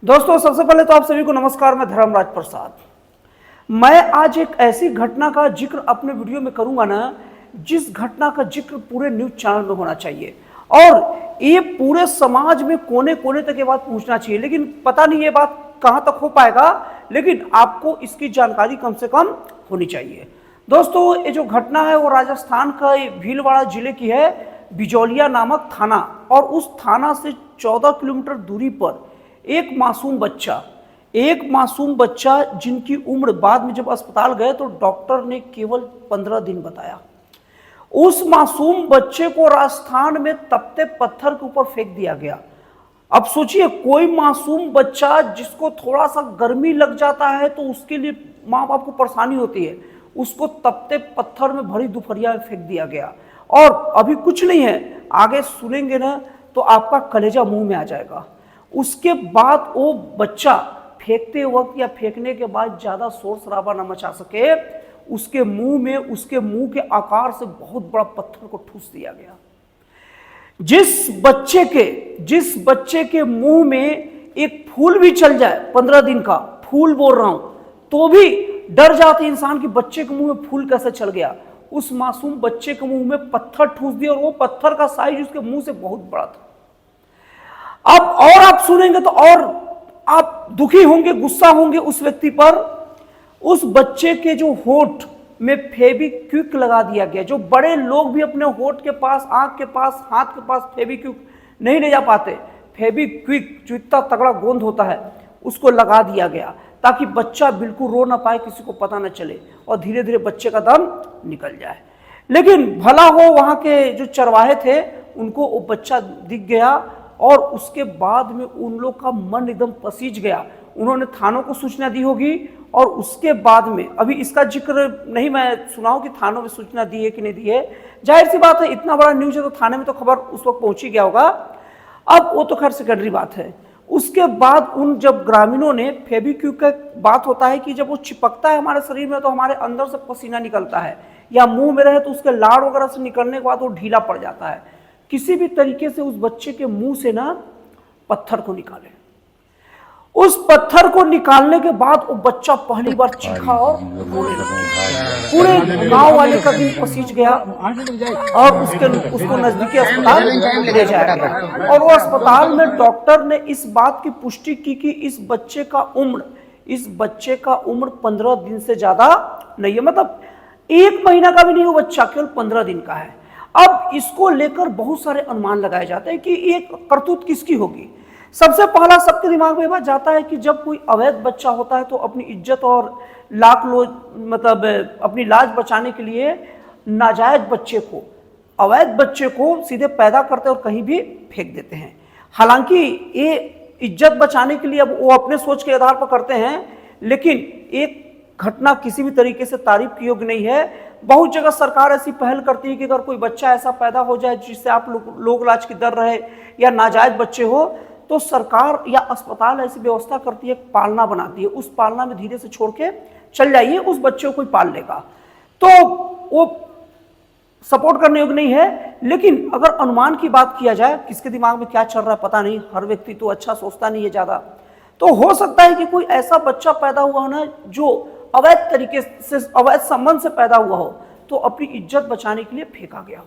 दोस्तों सबसे पहले तो आप सभी को नमस्कार। मैं धर्मराज प्रसाद। मैं आज एक ऐसी घटना का जिक्र अपने वीडियो में करूंगा ना, जिस घटना का जिक्र पूरे न्यूज चैनल में होना चाहिए और ये पूरे समाज में कोने कोने तक ये बात पहुंचना चाहिए। लेकिन पता नहीं ये बात कहां तक हो पाएगा, लेकिन आपको इसकी जानकारी कम से कम होनी चाहिए। दोस्तों ये जो घटना है वो राजस्थान का भीलवाड़ा जिले की है, बिजौलिया नामक थाना। और उस थाना से 14 किलोमीटर दूरी पर एक मासूम बच्चा जिनकी उम्र बाद में जब अस्पताल गए तो डॉक्टर ने केवल 15 दिन बताया, उस मासूम बच्चे को राजस्थान में तपते पत्थर के ऊपर फेंक दिया गया। अब सोचिए, कोई मासूम बच्चा जिसको थोड़ा सा गर्मी लग जाता है तो उसके लिए माँ बाप को परेशानी होती है, उसको तपते पत्थर में भरी दोपहरिया में फेंक दिया गया। और अभी कुछ नहीं है, आगे सुनेंगे ना तो आपका कलेजा मुंह में आ जाएगा। उसके बाद वो बच्चा फेंकते वक्त या फेंकने के बाद ज्यादा शोर शराबा न मचा सके, उसके मुंह के आकार से बहुत बड़ा पत्थर को ठूस दिया गया। जिस बच्चे के मुंह में एक फूल भी चल जाए, 15 दिन का फूल बोल रहा हूं, तो भी डर जाते इंसान कि बच्चे के मुंह में फूल कैसे चल गया। उस मासूम बच्चे के मुंह में पत्थर ठूस दिया और वो पत्थर का साइज उसके मुंह से बहुत बड़ा था। अब और आप सुनेंगे तो और आप दुखी होंगे, गुस्सा होंगे उस व्यक्ति पर। उस बच्चे के जो होठ में फेविक्विक लगा दिया गया। जो बड़े लोग भी अपने होठ के पास, आंख के पास, हाथ के पास फेविक्विक नहीं ले जा पाते, फेविक्विक जो इतना तगड़ा गोंद होता है उसको लगा दिया गया ताकि बच्चा बिल्कुल रो ना पाए, किसी को पता ना चले और धीरे धीरे बच्चे का दम निकल जाए। लेकिन भला हो वहां के जो चरवाहे थे, उनको वो बच्चा दिख गया और उसके बाद में उन लोग का मन एकदम पसीज गया। उन्होंने थानों को सूचना दी होगी और उसके बाद में, अभी इसका जिक्र नहीं मैं सुनाऊं कि थानों में सूचना दी है कि नहीं दी है, जाहिर सी बात है इतना बड़ा न्यूज है तो थाने में तो खबर उस वक्त पहुंची गया होगा। अब वो तो खैर सेकेंडरी बात है। उसके बाद उन जब ग्रामीणों ने, फेविक्विक का बात होता है कि जब वो चिपकता है हमारे शरीर में तो हमारे अंदर से पसीना निकलता है, या मुंह में रहे तो उसके लाड़ वगैरह से निकलने के बाद वो ढीला पड़ जाता है। किसी भी तरीके से उस बच्चे के मुंह से ना पत्थर को निकाले। उस पत्थर को निकालने के बाद वो बच्चा पहली बार चीखा और पूरे गांव वाले का दिल पसीज गया और उसको नजदीकी अस्पताल ले जाया गया। और वो अस्पताल में डॉक्टर ने इस बात की पुष्टि की कि इस बच्चे का उम्र 15 दिन से ज्यादा नहीं है, मतलब 1 महीना का भी नहीं, वो बच्चा केवल 15 दिन का है। अब इसको लेकर बहुत सारे अनुमान लगाए जाते हैं कि ये करतूत किसकी होगी। सबसे पहला सबके दिमाग में ये बात जाता है कि जब कोई अवैध बच्चा होता है तो अपनी इज्जत और अपनी लाज बचाने के लिए नाजायज अवैध बच्चे को सीधे पैदा करते और कहीं भी फेंक देते हैं। हालांकि ये इज्जत बचाने के लिए अब वो अपने सोच के आधार पर करते हैं, लेकिन एक घटना किसी भी तरीके से तारीफ की योग्य नहीं है। बहुत जगह सरकार ऐसी पहल करती है कि अगर कोई बच्चा ऐसा पैदा हो जाए जिससे आप लोग इलाज की दर रहे या नाजायज बच्चे हो, तो सरकार या अस्पताल ऐसी व्यवस्था करती है, पालना बनाती है। उस पालना में धीरे से छोड़ के चल जाइए, उस बच्चे को कोई पाल लेगा। तो वो सपोर्ट करने योग्य नहीं है। लेकिन अगर अनुमान की बात किया जाए, किसके दिमाग में क्या चल रहा है पता नहीं, हर व्यक्ति तो अच्छा सोचता नहीं है ज्यादा, तो हो सकता है कि कोई ऐसा बच्चा पैदा हुआ हो ना जो अवैध तरीके से, अवैध संबंध से पैदा हुआ हो, तो अपनी इज्जत बचाने के लिए फेंका गया हो।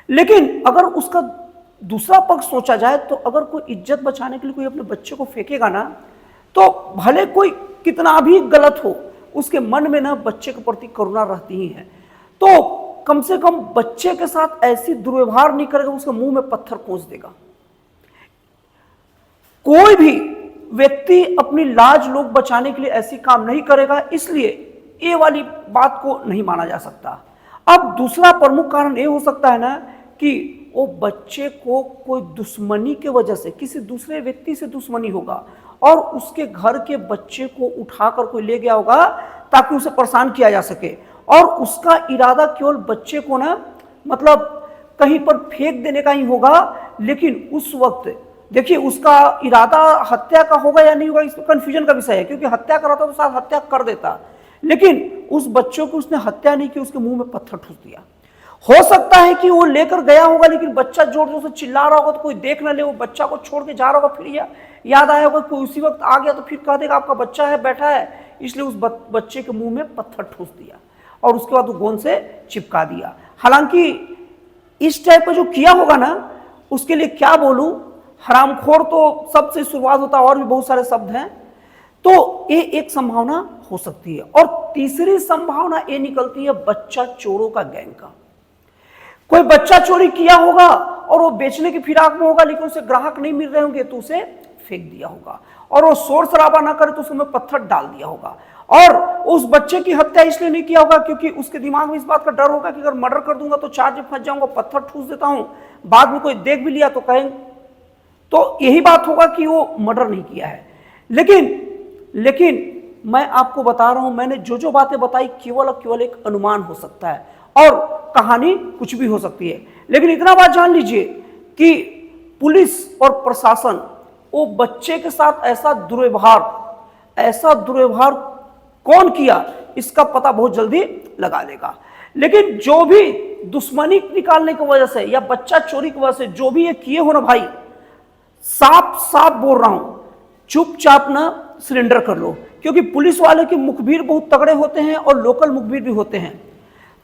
लेकिन अगर उसका दूसरा पक्ष सोचा जाए तो अगर कोई इज्जत बचाने के लिए कोई अपने बच्चे को फेंकेगा ना, तो भले कोई कितना भी गलत हो, उसके मन में ना बच्चे के प्रति करुणा रहती ही है। तो कम से कम बच्चे के साथ ऐसी दुर्व्यवहार नहीं करेगा, उसके मुंह में पत्थर कोस देगा। कोई भी व्यक्ति अपनी लाज लोग बचाने के लिए ऐसी काम नहीं करेगा, इसलिए ये वाली बात को नहीं माना जा सकता। अब दूसरा प्रमुख कारण ये हो सकता है ना कि वो बच्चे को कोई दुश्मनी के वजह से, किसी दूसरे व्यक्ति से दुश्मनी होगा और उसके घर के बच्चे को उठाकर कोई ले गया होगा ताकि उसे परेशान किया जा सके, और उसका इरादा केवल बच्चे को ना, मतलब कहीं पर फेंक देने का ही होगा। लेकिन उस वक्त देखिए, उसका इरादा हत्या का होगा या नहीं होगा, इसमें कंफ्यूजन का विषय है, क्योंकि हत्या कर रहा था तो शायद हत्या कर देता, लेकिन उस बच्चों को उसने हत्या नहीं की, उसके मुंह में पत्थर ठूस दिया। हो सकता है कि वो लेकर गया होगा लेकिन बच्चा जोर जोर से चिल्ला रहा होगा तो कोई देख ना ले, वो बच्चा को छोड़ के जा रहा होगा, फिर याद आया होगा कोई उसी वक्त आ गया तो फिर कह देगा आपका बच्चा है बैठा है, इसलिए उस बच्चे के मुंह में पत्थर ठूस दिया और उसके बाद वो गोंद से चिपका दिया। हालांकि इस टाइप का जो किया होगा ना, उसके लिए क्या बोलूं, हरामखोर तो सबसे शुरुआत होता है और भी बहुत सारे शब्द हैं। तो ये एक संभावना हो सकती है। और तीसरी संभावना ये निकलती है बच्चा चोरों का गैंग का। कोई बच्चा चोरी किया होगा और वो बेचने की फिराक में होगा लेकिन उसे ग्राहक नहीं मिल रहे होंगे तो उसे फेंक दिया होगा, और वो शोर शराबा ना करे तो उसमें पत्थर डाल दिया होगा। और उस बच्चे की हत्या इसलिए नहीं किया होगा क्योंकि उसके दिमाग में इस बात का डर होगा कि अगर मर्डर कर दूंगा तो चार्ज में फंस जाऊंगा, पत्थर ठूस देता हूं, बाद में कोई देख भी लिया तो कहेंगे, तो यही बात होगा कि वो मर्डर नहीं किया है। लेकिन मैं आपको बता रहा हूं, मैंने जो बातें बताई केवल एक अनुमान हो सकता है और कहानी कुछ भी हो सकती है। लेकिन इतना बात जान लीजिए कि पुलिस और प्रशासन वो बच्चे के साथ ऐसा दुर्व्यवहार कौन किया इसका पता बहुत जल्दी लगा लेगा। लेकिन जो भी दुश्मनी निकालने की वजह से या बच्चा चोरी की वजह से जो भी ये किए हो ना भाई, साफ बोल रहा हूं, चुपचाप ना सरेंडर कर लो, क्योंकि पुलिस वाले के मुखबिर बहुत तगड़े होते हैं और लोकल मुखबिर भी होते हैं।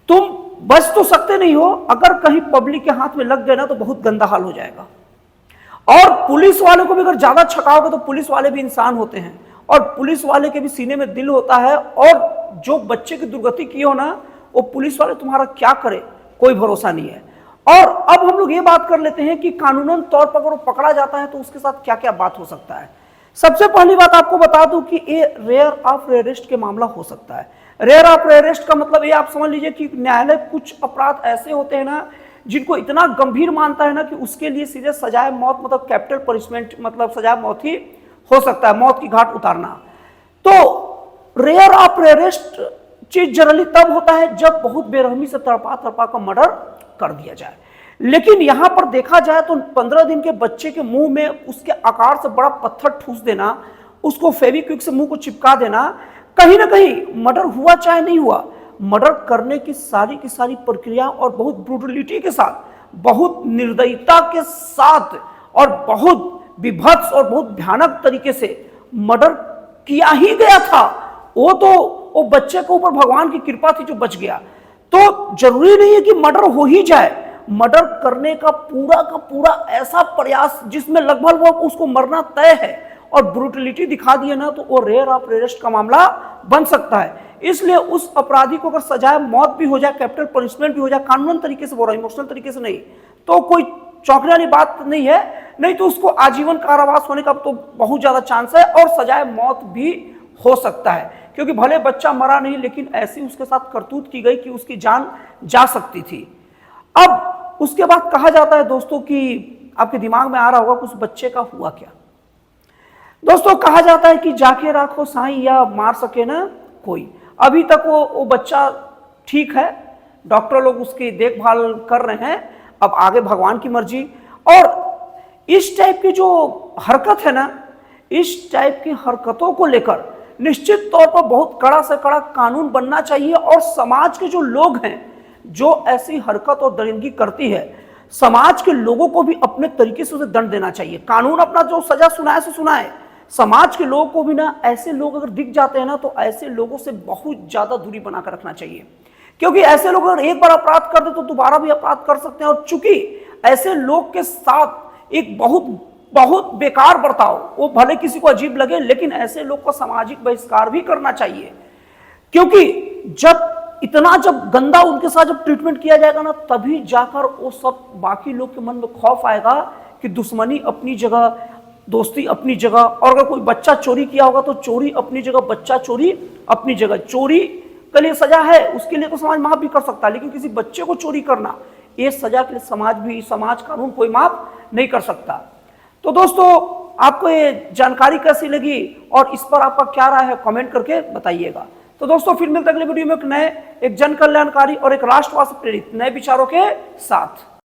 तुम बच तो सकते नहीं हो, अगर कहीं पब्लिक के हाथ में लग गए ना तो बहुत गंदा हाल हो जाएगा। और पुलिस वाले को भी अगर ज्यादा छकाओगे तो पुलिस वाले भी इंसान होते हैं और पुलिस वाले के भी सीने में दिल होता है, और जो बच्चे की दुर्गति की हो ना वो पुलिस वाले तुम्हारा क्या करे कोई भरोसा नहीं है। और अब हम लोग ये बात कर लेते हैं कि कानूनन तौर पर अगर वो पकड़ा जाता है तो उसके साथ क्या क्या बात हो सकता है। सबसे पहली बात आपको बता दूं कि ये रेयर ऑफ रेयरेस्ट के मामला हो सकता है। रेयर ऑफ रेयरेस्ट का मतलब ये आप समझ लीजिए कि न्यायालय कुछ अपराध ऐसे होते हैं ना जिनको इतना गंभीर मानता है ना कि उसके लिए सीधे सजाए मौत मतलब कैपिटल पनिशमेंट मतलब सजाए मौत ही हो सकता है, मौत की घाट उतारना। तो रेयर ऑफ रेयरेस्ट चीज जनरली तब होता है जब बहुत बेरहमी से तड़पा का मर्डर कर दिया जाए। लेकिन यहां पर देखा जाए तो 15 दिन के बच्चे के मुंह में उसके आकार से बड़ा पत्थर ठूस देना, उसको फेविक्विक से मुंह को चिपका देना, कहीं ना कहीं मर्डर हुआ चाहे नहीं हुआ, मर्डर करने की सारी प्रक्रिया और बहुत ब्रूटलिटी के साथ, बहुत निर्दयता के साथ और बहुत विभत्स और बहुत भयानक तरीके से मर्डर किया ही गया था। वो बच्चे के ऊपर भगवान की कृपा थी जो बच गया। तो जरूरी नहीं है कि मर्डर हो ही जाए, मर्डर करने का पूरा ऐसा प्रयास जिसमें लगभग वो उसको मरना तय है और ब्रूटलिटी दिखा दिए ना तो वो रेयर ऑफ रेयरेस्ट का मामला बन सकता है। इसलिए उस अपराधी को अगर सजाए मौत भी हो जाए, कैपिटल पनिशमेंट भी हो जाए, कानूनन तरीके से बोल रहा, इमोशनल तरीके से नहीं, तो कोई चौंकने वाली बात नहीं है। नहीं तो उसको आजीवन कारावास होने का तो बहुत ज्यादा चांस है और सजाए मौत भी हो सकता है, क्योंकि भले बच्चा मरा नहीं लेकिन ऐसी उसके साथ करतूत की गई कि उसकी जान जा सकती थी। अब उसके बाद कहा जाता है दोस्तों कि आपके दिमाग में आ रहा होगा कि उस बच्चे का हुआ क्या। दोस्तों कहा जाता है कि जाके राखो साईं या मार सके ना कोई। अभी तक वो बच्चा ठीक है, डॉक्टर लोग उसकी देखभाल कर रहे हैं, अब आगे भगवान की मर्जी। और इस टाइप की जो हरकत है ना, इस टाइप की हरकतों को लेकर निश्चित तौर पर बहुत कड़ा से कड़ा कानून बनना चाहिए और समाज के जो लोग हैं जो ऐसी हरकत और दरिंदगी करती है, समाज के लोगों को भी अपने तरीके से उसे दंड देना चाहिए। कानून अपना जो सजा सुनाए सो सुनाए, समाज के लोगों को भी ना ऐसे लोग अगर दिख जाते हैं ना तो ऐसे लोगों से बहुत ज्यादा दूरी बनाकर रखना चाहिए, क्योंकि ऐसे लोग अगर एक बार अपराध कर दे तो दोबारा भी अपराध कर सकते हैं। और चूंकि ऐसे लोग के साथ एक बहुत बेकार बर्ताव, वो भले किसी को अजीब लगे लेकिन ऐसे लोग को सामाजिक बहिष्कार भी करना चाहिए, क्योंकि जब गंदा उनके साथ जब ट्रीटमेंट किया जाएगा ना तभी जाकर वो सब बाकी लोग के मन में खौफ आएगा कि दुश्मनी अपनी जगह, दोस्ती अपनी जगह, और अगर कोई बच्चा चोरी किया होगा तो चोरी अपनी जगह, बच्चा चोरी अपनी जगह। चोरी के लिए सजा है, उसके लिए तो समाज माफ भी कर सकता है, लेकिन किसी बच्चे को चोरी करना, ये सजा के लिए समाज कानून कोई माफ नहीं कर सकता। तो दोस्तों आपको ये जानकारी कैसी लगी और इस पर आपका क्या राय है कमेंट करके बताइएगा। तो दोस्तों फिर मिलते अगले वीडियो में एक जन कल्याणकारी और एक राष्ट्रवाद से प्रेरित नए विचारों के साथ।